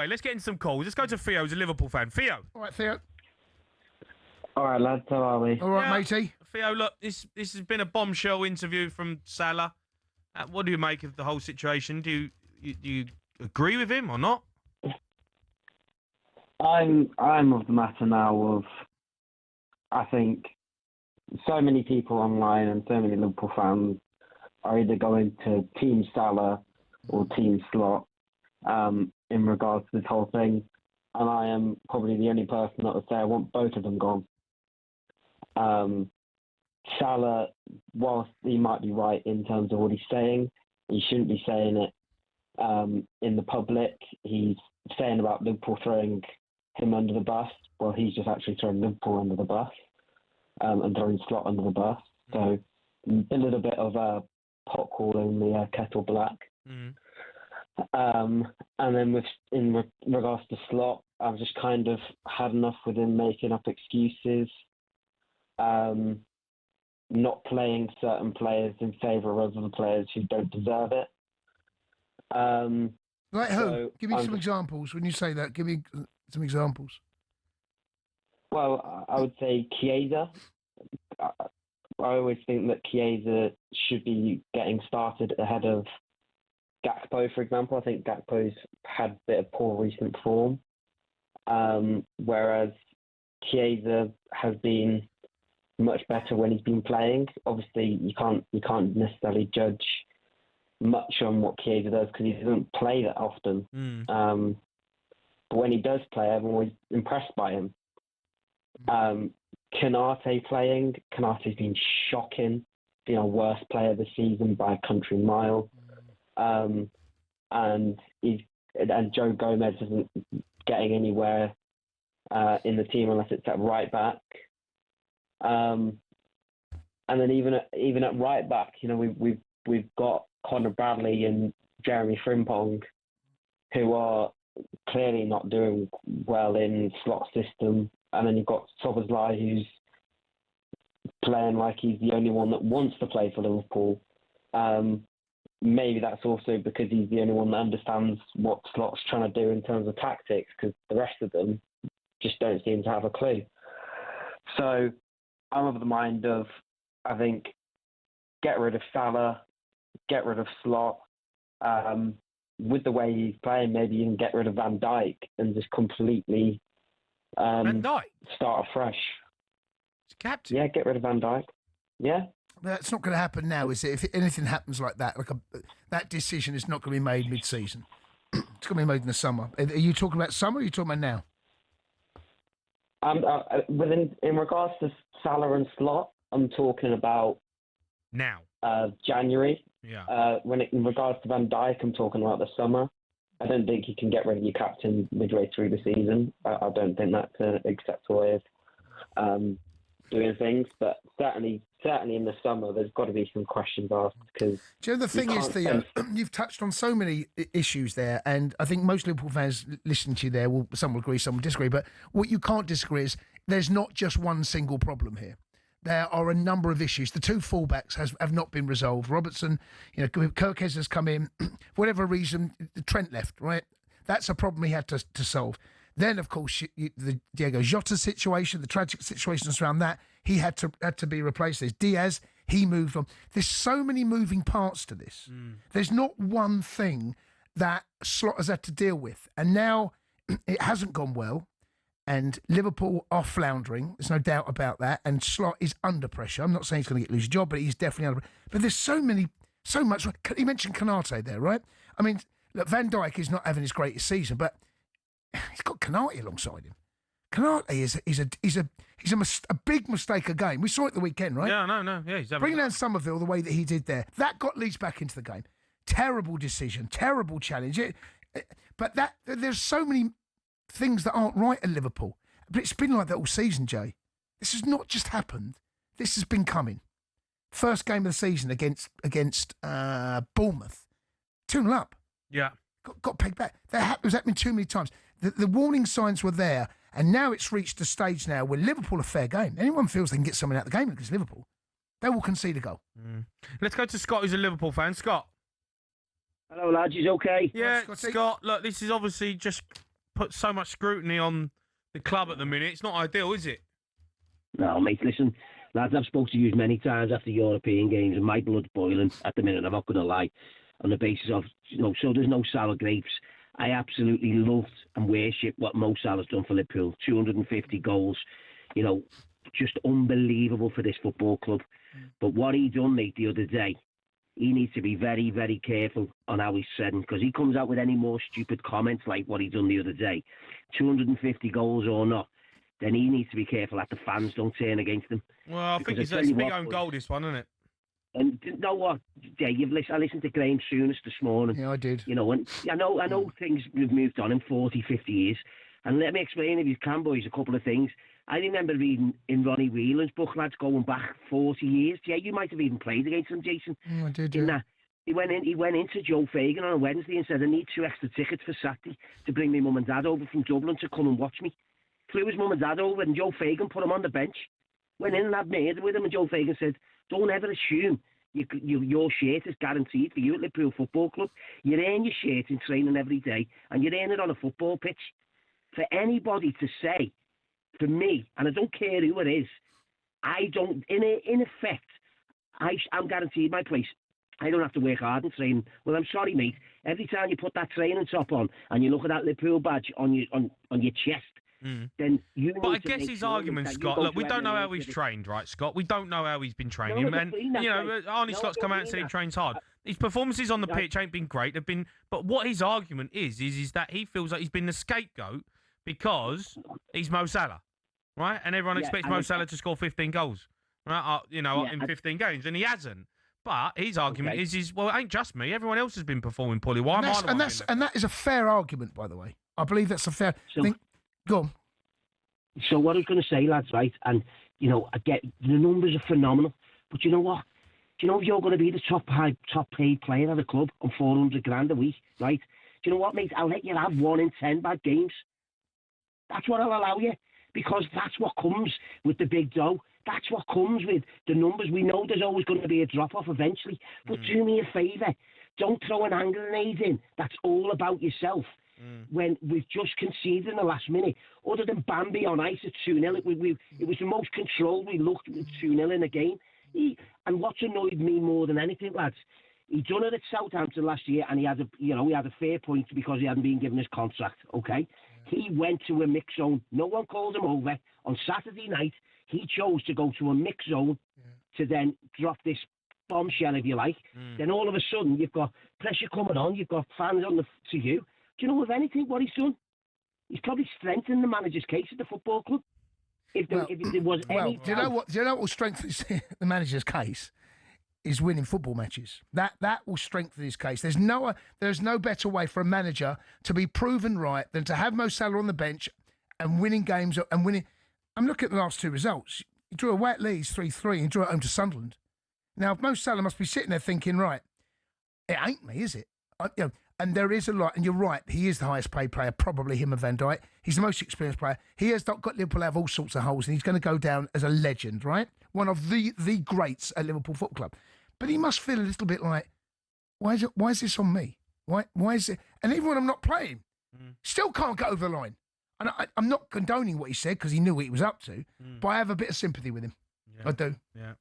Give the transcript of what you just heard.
Hey, let's get into some calls. Let's go to Theo, who's a Liverpool fan. Theo. All right, Theo. All right, lads, how are we? All right, matey. Theo, look, this has been a bombshell interview from Salah. What do you make of the whole situation? Do you agree with him or not? I'm of the matter now of, I think, so many people online and so many Liverpool fans are either going to Team Salah or Team Slot in regards to this whole thing. And I am probably the only person that would say I want both of them gone. Salah, whilst he might be right in terms of what he's saying, he shouldn't be saying it in the public. He's saying about Liverpool throwing him under the bus. Well, he's just actually throwing Liverpool under the bus and throwing Slot under the bus. So a little bit of a pot calling the kettle black. Mm. And then in regards to Slot, I've just kind of had enough with him making up excuses, not playing certain players in favour of other players who don't deserve it. Like who? Give me some examples. When you say that, give me some examples. Well, I would say Chiesa. I always think that Chiesa should be getting started ahead of Gakpo, for example. I think Gakpo's had a bit of poor recent form, whereas Chiesa has been much better when he's been playing. Obviously, you can't necessarily judge much on what Chiesa does because he doesn't play that often. But when he does play, I'm always impressed by him. Canate playing. Canate's been shocking. Been our worst player this season by a country mile. And Joe Gomez isn't getting anywhere in the team unless it's at right back. And then even at right back, you know, we've got Conor Bradley and Jeremy Frimpong, who are clearly not doing well in Slot system. And then you've got Szoboszlai, who's playing like he's the only one that wants to play for Liverpool. Maybe that's also because he's the only one that understands what Slot's trying to do in terms of tactics, because the rest of them just don't seem to have a clue. So I'm of the mind of, I think, get rid of Salah, get rid of Slot. With the way he's playing, maybe even get rid of Van Dijk and just completely Van Dijk? Start afresh. He's captain. Yeah, get rid of Van Dijk. Yeah. But that's not going to happen now, is it? If anything happens like that, that decision is not going to be made mid-season. It's going to be made in the summer. Are you talking about summer or are you talking about now? In regards to Salah and Slot, I'm talking about now. January. Yeah. In regards to Van Dijk, I'm talking about the summer. I don't think you can get rid of your captain midway through the season. I don't think that's an acceptable way of doing things. But certainly in the summer, there's got to be some questions asked. Because the thing is, Theo, you've touched on so many issues there, and I think most Liverpool fans listening to you there, some will agree, some will disagree. But what you can't disagree is there's not just one single problem here. There are a number of issues. The two fullbacks have not been resolved. Robertson, Kirkes has come in. For whatever reason, Trent left, right? That's a problem he had to solve. Then, of course, the Diego Jota situation, the tragic situations around that, he had to be replaced. There's Diaz, he moved on. There's so many moving parts to this. There's not one thing that Slot has had to deal with. And now it hasn't gone well. And Liverpool are floundering. There's no doubt about that. And Slot is under pressure. I'm not saying he's going to lose his job, but he's definitely under pressure. But there's so much. You mentioned Canate there, right? I mean, look, Van Dijk is not having his greatest season, but he's got Canate alongside him. Canate is a big mistake a game. We saw it the weekend, right? Yeah, no. Yeah, he's bringing down Somerville the way that he did there. That got Leeds back into the game. Terrible decision, terrible challenge. But there's so many things that aren't right at Liverpool. But it's been like that all season, Jay. This has not just happened. This has been coming. First game of the season against Bournemouth. 2-0 up. Yeah. Got pegged back. That was happening too many times. The warning signs were there, and now it's reached a stage now where Liverpool are fair game. Anyone feels they can get someone out of the game against Liverpool, they will concede a goal. Let's go to Scott, who's a Liverpool fan. Scott. Hello, lads. You okay? Yeah, Scott, look, this is obviously just put so much scrutiny on the club at the minute. It's not ideal, is it? No, mate, listen, lads, I've spoken to you many times after European games, and my blood's boiling at the minute, I'm not going to lie, on the basis of, so there's no sour grapes. I absolutely loved and worship what Mo Salah's done for Liverpool. 250 goals, just unbelievable for this football club. But what he done, mate, the other day, he needs to be very, very careful on how he's said, because he comes out with any more stupid comments like what he done the other day, 250 goals or not, then he needs to be careful that the fans don't turn against him. Well, I think it's a big own goal, this one, isn't it? And you know what, Jay, I listened to Graham Souness this morning. Yeah, I did. And I know things have moved on in 40, 50 years. And let me explain, if you can, boys, a couple of things. I remember reading in Ronnie Whelan's book, lads, going back 40 years. Jay, you might have even played against him, Jason. I did, yeah. He went into Joe Fagan on a Wednesday and said, I need 2 extra tickets for Saturday to bring my mum and dad over from Dublin to come and watch me. Flew his mum and dad over, and Joe Fagan put him on the bench. Went in and had murder with him, and Joe Fagan said, don't ever assume your shirt is guaranteed for you at Liverpool Football Club. You earn your shirt in training every day, and you earn it on a football pitch. For anybody to say, for me, and I don't care who it is, I don't, in effect, I'm guaranteed my place. I don't have to work hard in training. Well, I'm sorry, mate. Every time you put that training top on and you look at that Liverpool badge on your chest, then you. But I guess his argument, Scott. Look, we don't know how he's trained, right, Scott? We don't know how he's been training, and Arne Slot's come out and said he trains hard. His performances on the pitch ain't been great. But what his argument is that he feels like he's been the scapegoat because he's Mo Salah, right? And everyone expects Mo Salah to score 15 goals, right? In 15 games, and he hasn't. But his argument is, well, it ain't just me. Everyone else has been performing poorly. Why am I the one? And that is a fair argument, by the way. I believe that's a fair thing. Go on. So what I was going to say, lads, right? And, I get the numbers are phenomenal. But you know what? Do you know if you're going to be the top paid player at the club on 400 grand a week, right? Do you know what, mate? I'll let you have 1 in 10 bad games. That's what I'll allow you. Because that's what comes with the big dough. That's what comes with the numbers. We know there's always going to be a drop-off eventually. But do me a favour. Don't throw an hand grenade in. That's all about yourself. When we've just conceded in the last minute. Other than Bambi on ice at 2-0, it was the most controlled we looked at 2-0 in the game. And what's annoyed me more than anything, lads, he done it at Southampton last year, and he had a fair point because he hadn't been given his contract, okay? He went to a mix zone. No one called him over. On Saturday night, he chose to go to a mix zone to then drop this bombshell, if you like. Then all of a sudden, you've got pressure coming on. You've got fans to you. Do you know, if anything, what he's done? He's probably strengthened the manager's case at the football club. If there was any... Do you know what will strengthen the manager's case? Is winning football matches. That will strengthen his case. There's no better way for a manager to be proven right than to have Mo Salah on the bench and winning games and winning. I'm looking at the last 2 results. He drew away at Leeds 3-3 and drew at home to Sunderland. Now, Mo Salah must be sitting there thinking, right, it ain't me, is it? And there is a lot, and you're right, he is the highest paid player, probably him and Van Dijk. He's the most experienced player. He has got Liverpool out of all sorts of holes, and he's going to go down as a legend, right? One of the greats at Liverpool Football Club. But he must feel a little bit like, why is this on me? Why is it? And even when I'm not playing, still can't get over the line. And I'm not condoning what he said because he knew what he was up to, but I have a bit of sympathy with him. Yeah. I do. Yeah.